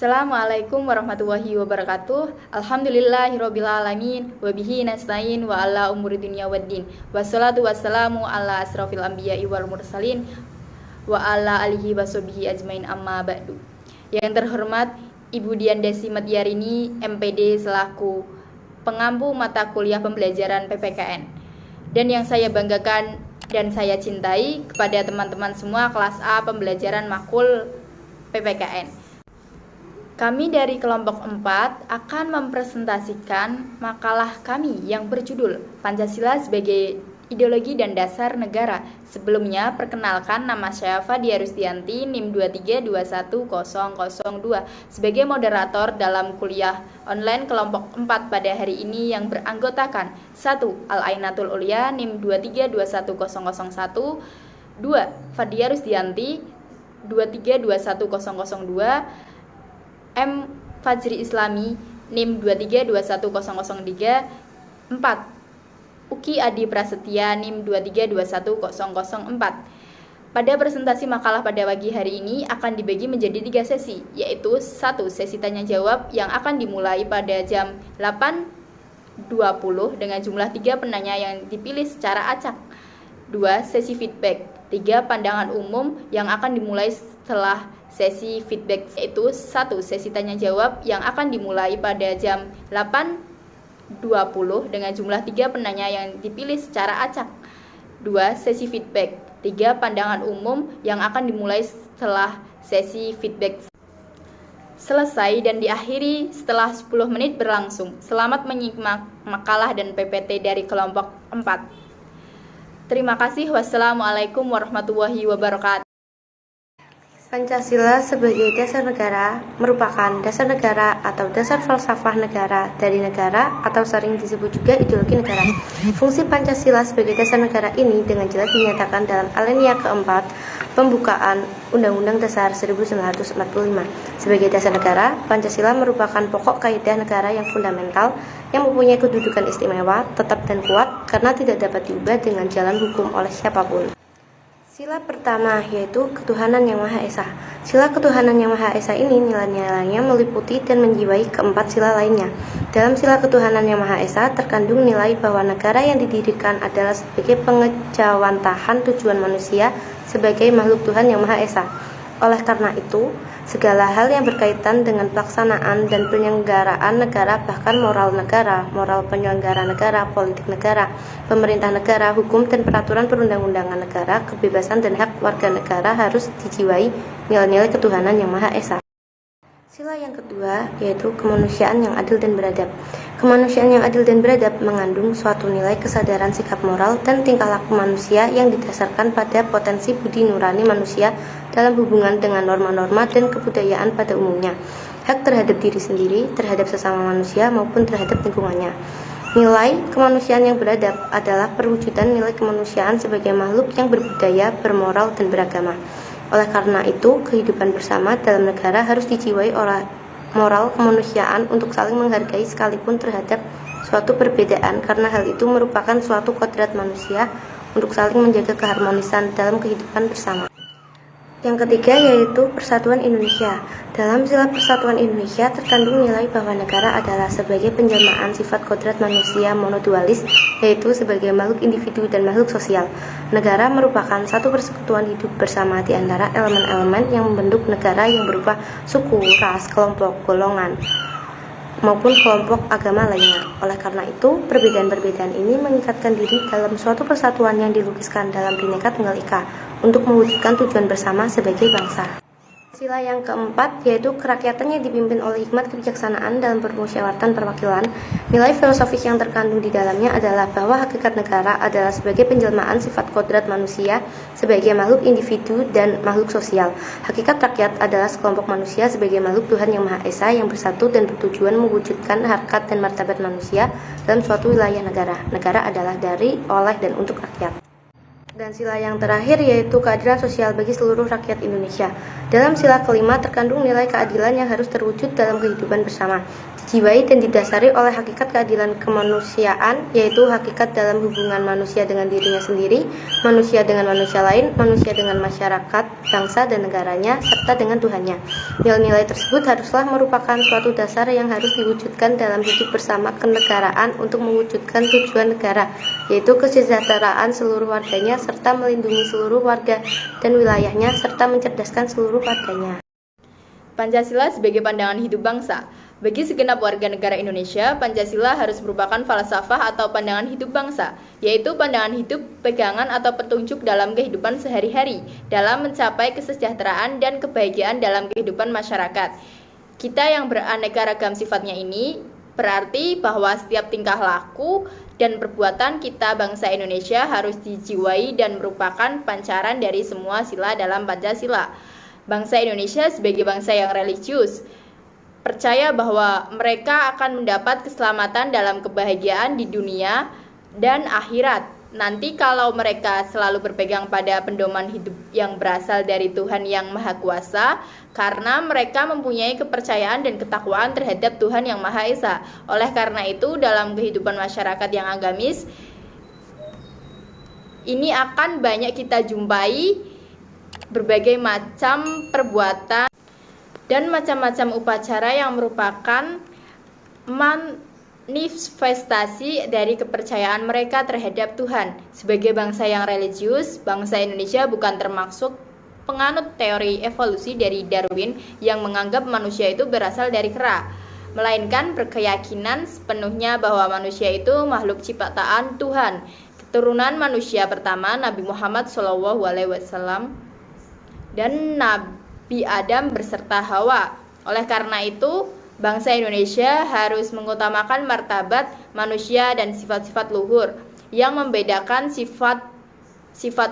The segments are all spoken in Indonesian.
Assalamualaikum warahmatullahi wabarakatuh. Alhamdulillahirabbil alamin wa bihi nasta'in wa ala umuri dunya waddin. Wassalatu wassalamu ala asrofil anbiya'i wal mursalin wa ala alihi washabihi ajmain amma ba'du. Yang terhormat Ibu Dian Desi Matiarini, MPD selaku pengampu mata kuliah pembelajaran PPKN. Dan yang saya banggakan dan saya cintai kepada teman-teman semua kelas A pembelajaran makul PPKN. Kami dari kelompok 4 akan mempresentasikan makalah kami yang berjudul Pancasila sebagai Ideologi dan Dasar Negara. Sebelumnya, perkenalkan, nama saya Fadia Rusdianti, NIM 2321002 sebagai moderator dalam kuliah online kelompok 4 pada hari ini yang beranggotakan 1. Al-Ainatul Ulia NIM 2321001, 2. Fadia Rusdianti 2321002, M. Fajri Islami NIM 2321003, 4. Uki Adi Prasetya NIM 2321004. Pada presentasi makalah pada pagi hari ini akan dibagi menjadi 3 sesi, yaitu 1. Sesi tanya jawab yang akan dimulai pada jam 8.20 dengan jumlah 3 penanya yang dipilih secara acak. 2. Sesi feedback, 3 pandangan umum yang akan dimulai setelah sesi feedback, yaitu 1. Sesi tanya jawab yang akan dimulai pada jam 8.20 dengan jumlah 3 penanya yang dipilih secara acak. 2. Sesi feedback, 3 pandangan umum yang akan dimulai setelah sesi feedback selesai dan diakhiri setelah 10 menit berlangsung. Selamat menyimak makalah dan PPT dari kelompok 4. Terima kasih. Wassalamualaikum warahmatullahi wabarakatuh. Pancasila sebagai dasar negara merupakan dasar negara atau dasar falsafah negara dari negara atau sering disebut juga ideologi negara. Fungsi Pancasila sebagai dasar negara ini dengan jelas dinyatakan dalam alinea keempat pembukaan Undang-Undang Dasar 1945. Sebagai dasar negara, Pancasila merupakan pokok kaidah negara yang fundamental yang mempunyai kedudukan istimewa, tetap dan kuat karena tidak dapat diubah dengan jalan hukum oleh siapapun. Sila pertama yaitu ketuhanan yang Maha Esa. Sila ketuhanan yang Maha Esa ini nilai-nilainya meliputi dan menjiwai keempat sila lainnya. Dalam sila ketuhanan yang Maha Esa terkandung nilai bahwa negara yang didirikan adalah sebagai pengejawantahan tujuan manusia sebagai makhluk Tuhan yang Maha Esa. Oleh karena itu, segala hal yang berkaitan dengan pelaksanaan dan penyelenggaraan negara, bahkan moral negara, moral penyelenggara negara, politik negara, pemerintah negara, hukum dan peraturan perundang-undangan negara, kebebasan dan hak warga negara harus dijiwai nilai-nilai ketuhanan yang Maha Esa. Sila yang kedua yaitu kemanusiaan yang adil dan beradab. Kemanusiaan yang adil dan beradab mengandung suatu nilai kesadaran sikap moral dan tingkah laku manusia yang didasarkan pada potensi budi nurani manusia dalam hubungan dengan norma-norma dan kebudayaan pada umumnya, hak terhadap diri sendiri, terhadap sesama manusia maupun terhadap lingkungannya. Nilai kemanusiaan yang beradab adalah perwujudan nilai kemanusiaan sebagai makhluk yang berbudaya, bermoral, dan beragama. Oleh karena itu, kehidupan bersama dalam negara harus dijiwai oleh moral kemanusiaan untuk saling menghargai sekalipun terhadap suatu perbedaan, karena hal itu merupakan suatu kodrat manusia untuk saling menjaga keharmonisan dalam kehidupan bersama. Yang ketiga yaitu Persatuan Indonesia. Dalam sila Persatuan Indonesia terkandung nilai bahwa negara adalah sebagai penjelmaan sifat kodrat manusia monodualis, yaitu sebagai makhluk individu dan makhluk sosial. Negara merupakan satu persekutuan hidup bersama di antara elemen-elemen yang membentuk negara yang berupa suku, ras, kelompok, golongan, maupun kelompok agama lainnya. Oleh karena itu, perbedaan-perbedaan ini mengikatkan diri dalam suatu persatuan yang dilukiskan dalam Bhinneka Tunggal Ika untuk mewujudkan tujuan bersama sebagai bangsa. Sila yang keempat yaitu kerakyatan yang dipimpin oleh hikmat kebijaksanaan dalam permusyawaratan perwakilan. Nilai filosofis yang terkandung di dalamnya adalah bahwa hakikat negara adalah sebagai penjelmaan sifat kodrat manusia sebagai makhluk individu dan makhluk sosial. Hakikat rakyat adalah sekelompok manusia sebagai makhluk Tuhan yang Maha Esa yang bersatu dan bertujuan mewujudkan harkat dan martabat manusia dalam suatu wilayah negara. Negara adalah dari, oleh, dan untuk rakyat. Dan sila yang terakhir yaitu keadilan sosial bagi seluruh rakyat Indonesia. Dalam sila kelima terkandung nilai keadilan yang harus terwujud dalam kehidupan bersama. Di dijiwai dan didasari oleh hakikat keadilan kemanusiaan, yaitu hakikat dalam hubungan manusia dengan dirinya sendiri, manusia dengan manusia lain, manusia dengan masyarakat, bangsa dan negaranya, serta dengan Tuhannya. Nilai-nilai tersebut haruslah merupakan suatu dasar yang harus diwujudkan dalam hidup bersama kenegaraan untuk mewujudkan tujuan negara, yaitu kesejahteraan seluruh warganya serta melindungi seluruh warga dan wilayahnya serta mencerdaskan seluruh warganya. Pancasila sebagai pandangan hidup bangsa. Bagi segenap warga negara Indonesia, Pancasila harus merupakan falsafah atau pandangan hidup bangsa, yaitu pandangan hidup, pegangan atau petunjuk dalam kehidupan sehari-hari, dalam mencapai kesejahteraan dan kebahagiaan dalam kehidupan masyarakat. Kita yang beraneka ragam sifatnya ini berarti bahwa setiap tingkah laku dan perbuatan kita bangsa Indonesia harus dijiwai dan merupakan pancaran dari semua sila dalam Pancasila. Bangsa Indonesia sebagai bangsa yang religius percaya bahwa mereka akan mendapat keselamatan dalam kebahagiaan di dunia dan akhirat. Nanti kalau mereka selalu berpegang pada pedoman hidup yang berasal dari Tuhan yang Maha Kuasa, karena mereka mempunyai kepercayaan dan ketakwaan terhadap Tuhan yang Maha Esa. Oleh karena itu, dalam kehidupan masyarakat yang agamis, ini akan banyak kita jumpai berbagai macam perbuatan dan macam-macam upacara yang merupakan manifestasi dari kepercayaan mereka terhadap Tuhan. Sebagai bangsa yang religius, bangsa Indonesia bukan termasuk penganut teori evolusi dari Darwin yang menganggap manusia itu berasal dari kera, melainkan berkeyakinan sepenuhnya bahwa manusia itu makhluk ciptaan Tuhan, keturunan manusia pertama Nabi Muhammad SAW dan Nabi Adam beserta Hawa. Oleh karena itu, bangsa Indonesia harus mengutamakan martabat manusia dan sifat-sifat luhur yang membedakan sifat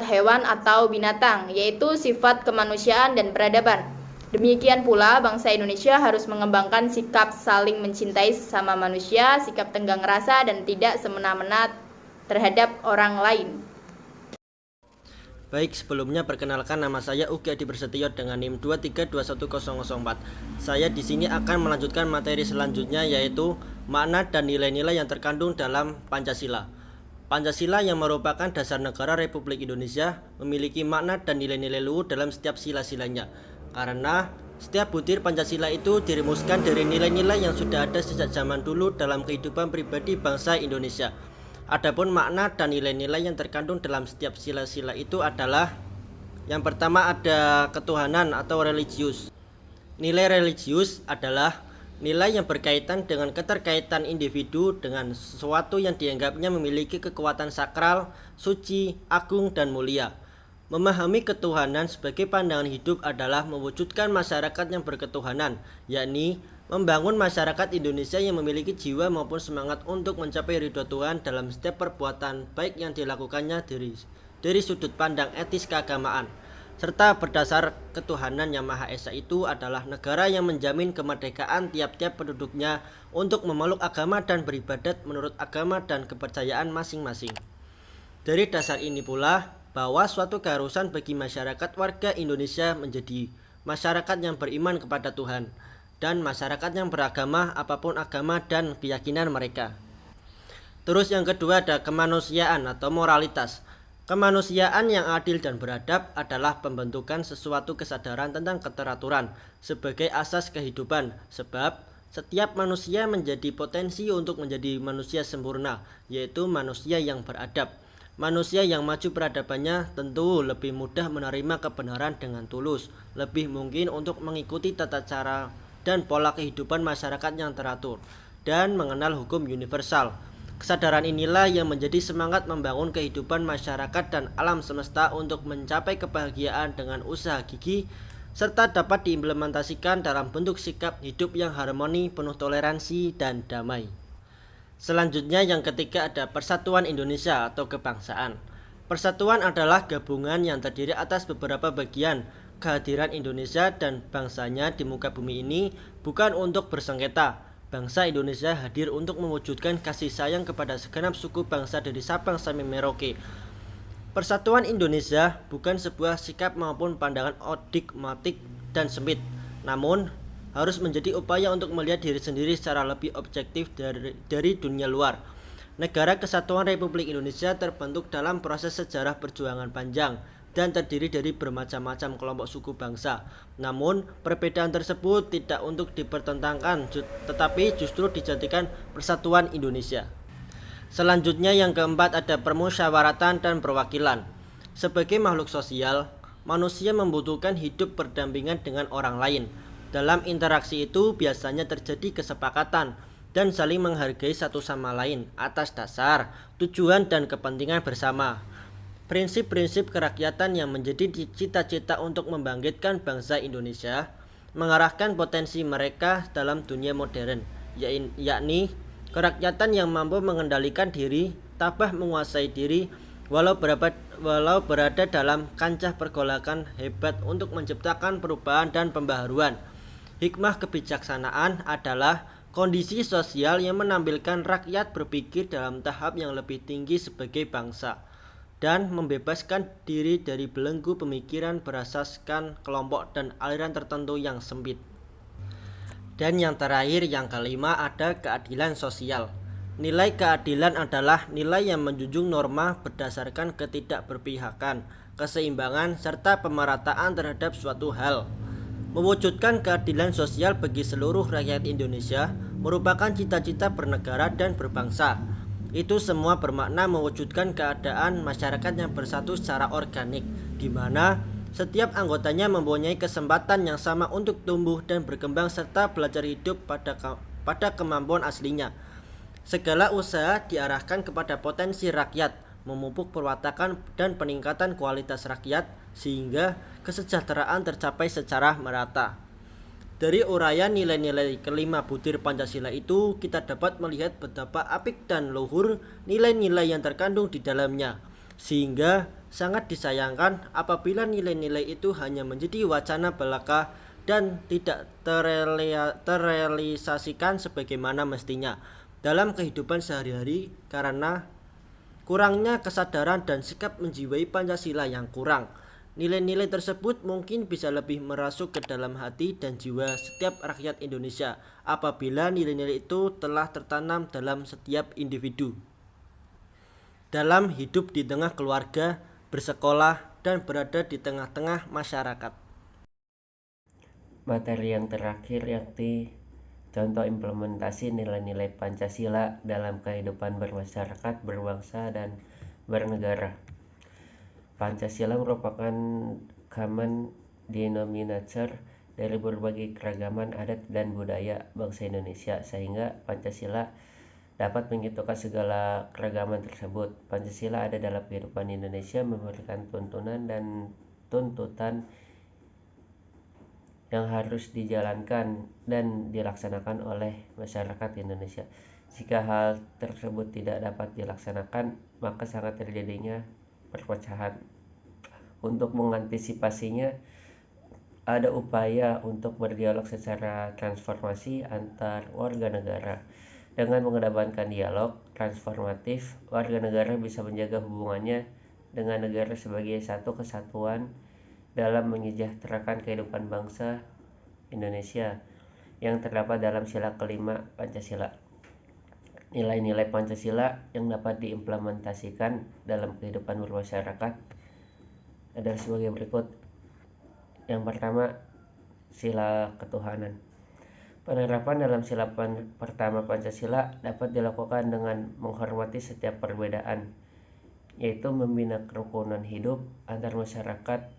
hewan atau binatang, yaitu sifat kemanusiaan dan peradaban. Demikian pula, bangsa Indonesia harus mengembangkan sikap saling mencintai sesama manusia, sikap tenggang rasa dan tidak semena-mena terhadap orang lain. Baik, sebelumnya perkenalkan, nama saya Ugi Adi Prasetyo dengan NIM 2321004. Saya di sini akan melanjutkan materi selanjutnya, yaitu makna dan nilai-nilai yang terkandung dalam Pancasila. Pancasila yang merupakan dasar negara Republik Indonesia memiliki makna dan nilai-nilai luhur dalam setiap sila-silanya. Karena setiap butir Pancasila itu dirumuskan dari nilai-nilai yang sudah ada sejak zaman dulu dalam kehidupan pribadi bangsa Indonesia. Adapun makna dan nilai-nilai yang terkandung dalam setiap sila-sila itu adalah: yang pertama ada ketuhanan atau religius. Nilai religius adalah nilai yang berkaitan dengan keterkaitan individu dengan sesuatu yang dianggapnya memiliki kekuatan sakral, suci, agung, dan mulia. Memahami ketuhanan sebagai pandangan hidup adalah mewujudkan masyarakat yang berketuhanan, yakni membangun masyarakat Indonesia yang memiliki jiwa maupun semangat untuk mencapai ridho Tuhan dalam setiap perbuatan baik yang dilakukannya dari sudut pandang etis keagamaan, serta berdasar ketuhanan yang Maha Esa itu adalah negara yang menjamin kemerdekaan tiap-tiap penduduknya untuk memeluk agama dan beribadat menurut agama dan kepercayaan masing-masing. Dari dasar ini pula bahwa suatu keharusan bagi masyarakat warga Indonesia menjadi masyarakat yang beriman kepada Tuhan dan masyarakat yang beragama apapun agama dan keyakinan mereka. Terus yang kedua ada kemanusiaan atau moralitas. Kemanusiaan yang adil dan beradab adalah pembentukan sesuatu kesadaran tentang keteraturan sebagai asas kehidupan, sebab setiap manusia menjadi potensi untuk menjadi manusia sempurna, yaitu manusia yang beradab. Manusia yang maju peradabannya tentu lebih mudah menerima kebenaran dengan tulus, lebih mungkin untuk mengikuti tata cara dan pola kehidupan masyarakat yang teratur, dan mengenal hukum universal. Kesadaran inilah yang menjadi semangat membangun kehidupan masyarakat dan alam semesta untuk mencapai kebahagiaan dengan usaha gigih, serta dapat diimplementasikan dalam bentuk sikap hidup yang harmoni, penuh toleransi, dan damai. Selanjutnya yang ketiga ada persatuan Indonesia atau kebangsaan. Persatuan adalah gabungan yang terdiri atas beberapa bagian. Kehadiran Indonesia dan bangsanya di muka bumi ini bukan untuk bersengketa. Bangsa Indonesia hadir untuk mewujudkan kasih sayang kepada segenap suku bangsa dari Sabang sampai Merauke. Persatuan Indonesia bukan sebuah sikap maupun pandangan odigmatik dan sempit, namun harus menjadi upaya untuk melihat diri sendiri secara lebih objektif dari dunia luar. Negara Kesatuan Republik Indonesia terbentuk dalam proses sejarah perjuangan panjang dan terdiri dari bermacam-macam kelompok suku bangsa. Namun, perbedaan tersebut tidak untuk dipertentangkan, tetapi justru dijadikan persatuan Indonesia. Selanjutnya yang keempat ada permusyawaratan dan perwakilan. Sebagai makhluk sosial, manusia membutuhkan hidup berdampingan dengan orang lain. Dalam interaksi itu biasanya terjadi kesepakatan dan saling menghargai satu sama lain atas dasar tujuan dan kepentingan bersama. Prinsip-prinsip kerakyatan yang menjadi cita-cita untuk membangkitkan bangsa Indonesia mengarahkan potensi mereka dalam dunia modern, yakni kerakyatan yang mampu mengendalikan diri, tabah menguasai diri, walau berada dalam kancah pergolakan hebat untuk menciptakan perubahan dan pembaharuan. Hikmah kebijaksanaan adalah kondisi sosial yang menampilkan rakyat berpikir dalam tahap yang lebih tinggi sebagai bangsa dan membebaskan diri dari belenggu pemikiran berasaskan kelompok dan aliran tertentu yang sempit. Dan yang terakhir, yang kelima, ada keadilan sosial. Nilai keadilan adalah nilai yang menjunjung norma berdasarkan ketidakberpihakan, keseimbangan, serta pemerataan terhadap suatu hal. Mewujudkan keadilan sosial bagi seluruh rakyat Indonesia merupakan cita-cita bernegara dan berbangsa. Itu semua bermakna mewujudkan keadaan masyarakat yang bersatu secara organik, di mana setiap anggotanya mempunyai kesempatan yang sama untuk tumbuh dan berkembang serta belajar hidup pada kemampuan aslinya. Segala usaha diarahkan kepada potensi rakyat, memupuk perwatakan dan peningkatan kualitas rakyat sehingga kesejahteraan tercapai secara merata. Dari uraian nilai-nilai kelima butir Pancasila itu, kita dapat melihat betapa apik dan luhur nilai-nilai yang terkandung di dalamnya, sehingga sangat disayangkan apabila nilai-nilai itu hanya menjadi wacana belaka dan tidak terrealisasikan sebagaimana mestinya dalam kehidupan sehari-hari karena kurangnya kesadaran dan sikap menjiwai Pancasila yang kurang. Nilai-nilai tersebut mungkin bisa lebih merasuk ke dalam hati dan jiwa setiap rakyat Indonesia apabila nilai-nilai itu telah tertanam dalam setiap individu. Dalam hidup di tengah keluarga, bersekolah, dan berada di tengah-tengah masyarakat. Materi yang terakhir yakni contoh implementasi nilai-nilai Pancasila dalam kehidupan bermasyarakat, berbangsa, dan bernegara. Pancasila merupakan common denominator dari berbagai keragaman adat dan budaya bangsa Indonesia, sehingga Pancasila dapat menyatukan segala keragaman tersebut. Pancasila ada dalam kehidupan Indonesia, memberikan tuntunan dan tuntutan yang harus dijalankan dan dilaksanakan oleh masyarakat Indonesia. Jika hal tersebut tidak dapat dilaksanakan, maka sangat terjadinya perpecahan. Untuk mengantisipasinya, ada upaya untuk berdialog secara transformasi antar warga negara. Dengan mengedepankan dialog transformatif, warga negara bisa menjaga hubungannya dengan negara sebagai satu kesatuan dalam menyejahterakan kehidupan bangsa Indonesia yang terdapat dalam sila kelima Pancasila. Nilai-nilai Pancasila yang dapat diimplementasikan dalam kehidupan bermasyarakat adalah sebagai berikut. Yang pertama, sila ketuhanan. Penerapan dalam sila pertama Pancasila dapat dilakukan dengan menghormati setiap perbedaan, yaitu membina kerukunan hidup antar masyarakat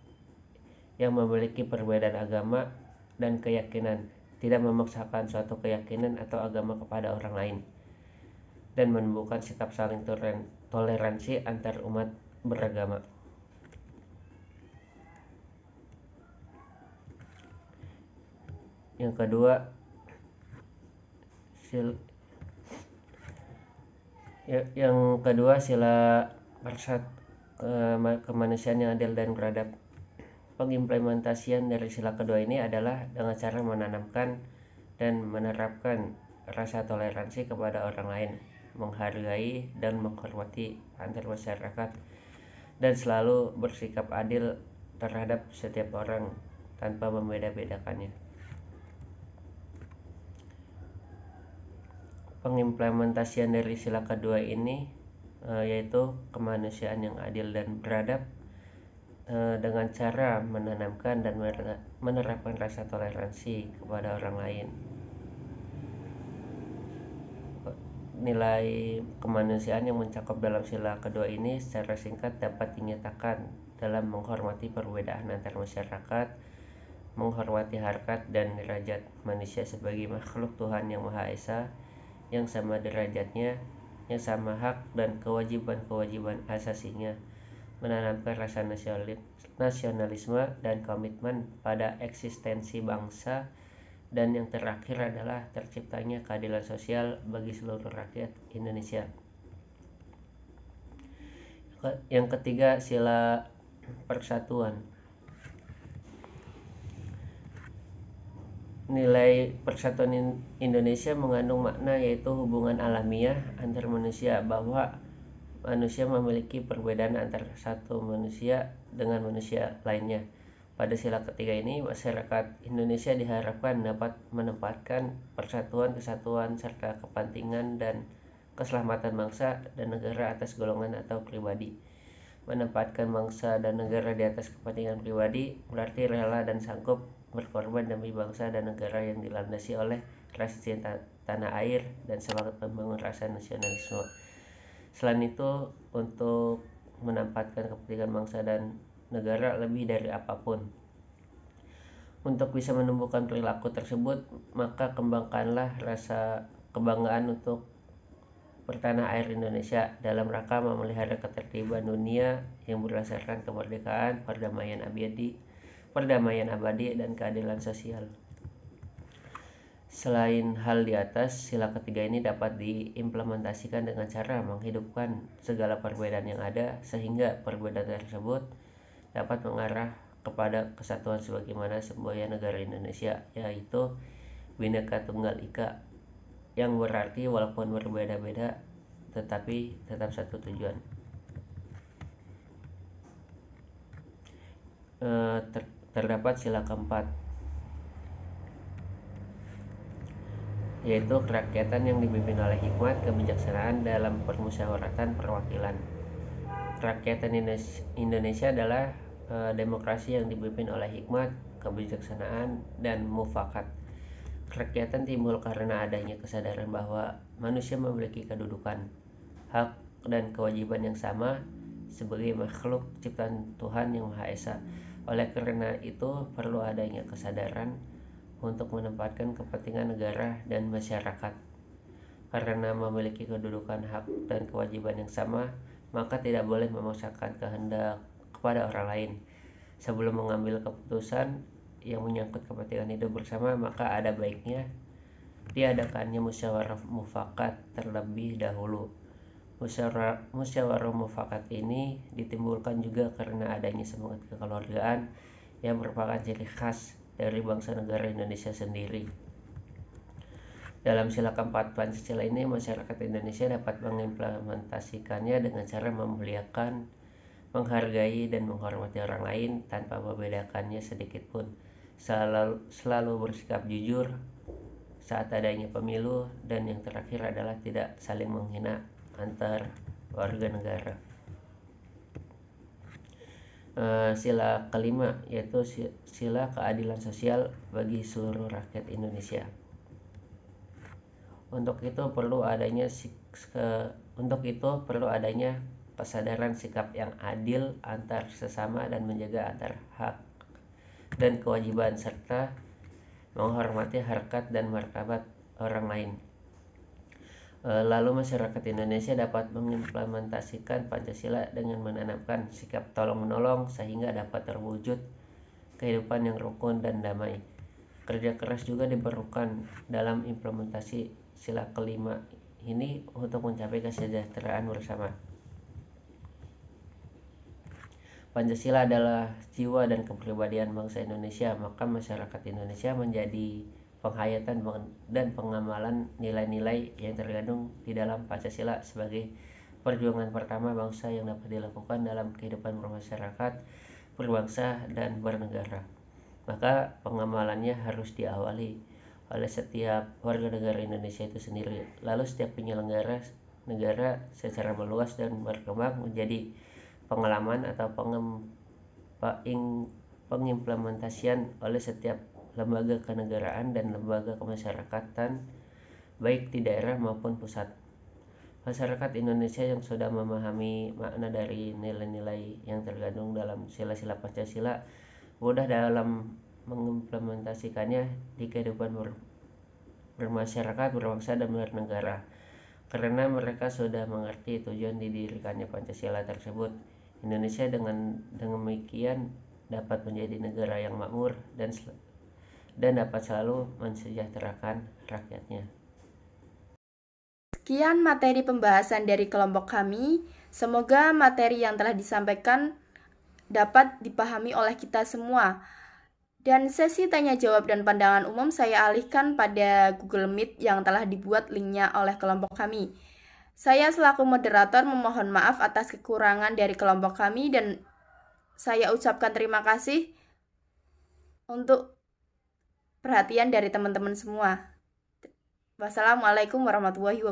yang memiliki perbedaan agama dan keyakinan, tidak memaksakan suatu keyakinan atau agama kepada orang lain, dan menumbuhkan sikap saling toleransi antar umat beragama. Yang kedua sila kemanusiaan yang adil dan beradab. Pengimplementasian dari sila kedua ini adalah dengan cara menanamkan dan menerapkan rasa toleransi kepada orang lain, menghargai dan menghormati antar masyarakat, dan selalu bersikap adil terhadap setiap orang tanpa membeda-bedakannya. pengimplementasian dari sila kedua ini yaitu kemanusiaan yang adil dan beradab dengan cara menanamkan dan menerapkan rasa toleransi kepada orang lain. Nilai kemanusiaan yang mencakup dalam sila kedua ini secara singkat dapat dinyatakan dalam menghormati perbedaan antar masyarakat, menghormati harkat dan derajat manusia sebagai makhluk Tuhan yang Maha Esa, yang sama derajatnya, yang sama hak dan kewajiban-kewajiban asasinya, menanamkan rasa nasionalisme dan komitmen pada eksistensi bangsa, dan yang terakhir adalah terciptanya keadilan sosial bagi seluruh rakyat Indonesia. Yang ketiga, sila persatuan. Nilai persatuan Indonesia mengandung makna yaitu hubungan alamiah antar manusia, bahwa manusia memiliki perbedaan antara satu manusia dengan manusia lainnya. Pada sila ketiga ini, masyarakat Indonesia diharapkan dapat menempatkan persatuan, kesatuan, serta kepentingan dan keselamatan bangsa dan negara atas golongan atau pribadi. Menempatkan bangsa dan negara di atas kepentingan pribadi berarti rela dan sanggup berkorban demi bangsa dan negara yang dilandasi oleh rasa cinta tanah air dan semangat membangun rasa nasionalisme. Selain itu, untuk menempatkan kepentingan bangsa dan negara lebih dari apapun. Untuk bisa menumbuhkan perilaku tersebut, maka kembangkanlah rasa kebanggaan untuk bertanah air Indonesia dalam rangka memelihara ketertiban dunia yang berdasarkan kemerdekaan, perdamaian abadi, dan keadilan sosial. Selain hal di atas, sila ketiga ini dapat diimplementasikan dengan cara menghidupkan segala perbedaan yang ada, sehingga perbedaan tersebut dapat mengarah kepada kesatuan sebagaimana semboyan negara Indonesia, yaitu Bhinneka Tunggal Ika, yang berarti walaupun berbeda-beda tetapi tetap satu tujuan. Terdapat sila keempat, yaitu kerakyatan yang dipimpin oleh hikmat kebijaksanaan dalam permusyawaratan perwakilan. Kerakyatan Indonesia adalah demokrasi yang dipimpin oleh hikmat, kebijaksanaan, dan mufakat. Kerakyatan timbul karena adanya kesadaran bahwa manusia memiliki kedudukan, hak, dan kewajiban yang sama sebagai makhluk ciptaan Tuhan yang Maha Esa. Oleh karena itu, perlu adanya kesadaran untuk menempatkan kepentingan negara dan masyarakat. Karena memiliki kedudukan, hak, dan kewajiban yang sama, maka tidak boleh memaksakan kehendak kepada orang lain. Sebelum mengambil keputusan yang menyangkut kepentingan hidup bersama, maka ada baiknya diadakannya musyawarah mufakat terlebih dahulu. Musyawarah mufakat ini ditimbulkan juga karena adanya semangat kekeluargaan yang merupakan ciri khas dari bangsa negara Indonesia sendiri. Dalam sila keempat Pancasila ini, masyarakat Indonesia dapat mengimplementasikannya dengan cara memuliakan, menghargai, dan menghormati orang lain tanpa membedakannya sedikit pun. Selalu bersikap jujur saat adanya pemilu, dan yang terakhir adalah tidak saling menghina antar warga negara. Sila kelima yaitu sila keadilan sosial bagi seluruh rakyat Indonesia. Untuk itu perlu adanya kesadaran sikap yang adil antar sesama dan menjaga antar hak dan kewajiban, serta menghormati harkat dan martabat orang lain. Lalu masyarakat Indonesia dapat mengimplementasikan Pancasila dengan menanamkan sikap tolong-menolong sehingga dapat terwujud kehidupan yang rukun dan damai. Kerja keras juga diperlukan dalam implementasi sila kelima ini untuk mencapai kesejahteraan bersama. Pancasila adalah jiwa dan kepribadian bangsa Indonesia, maka masyarakat Indonesia menjadi penghayatan dan pengamalan nilai-nilai yang terkandung di dalam Pancasila sebagai perjuangan pertama bangsa yang dapat dilakukan dalam kehidupan bermasyarakat, berbangsa, dan bernegara. Maka pengamalannya harus diawali oleh setiap warga negara Indonesia itu sendiri. Lalu setiap penyelenggara negara secara meluas dan berkembang menjadi pengalaman atau pengimplementasian oleh setiap lembaga kenegaraan dan lembaga kemasyarakatan baik di daerah maupun pusat. Masyarakat Indonesia yang sudah memahami makna dari nilai-nilai yang terkandung dalam sila-sila Pancasila mudah dalam mengimplementasikannya di kehidupan bermasyarakat, berbangsa, dan bernegara. Karena mereka sudah mengerti tujuan didirikannya Pancasila tersebut, Indonesia dengan demikian dapat menjadi negara yang makmur dan dapat selalu mensejahterakan rakyatnya. Sekian materi pembahasan dari kelompok kami. Semoga materi yang telah disampaikan dapat dipahami oleh kita semua. Dan sesi tanya jawab dan pandangan umum saya alihkan pada Google Meet yang telah dibuat linknya oleh kelompok kami. Saya selaku moderator memohon maaf atas kekurangan dari kelompok kami dan saya ucapkan terima kasih untuk perhatian dari teman-teman semua. Wassalamualaikum warahmatullahi wabarakatuh.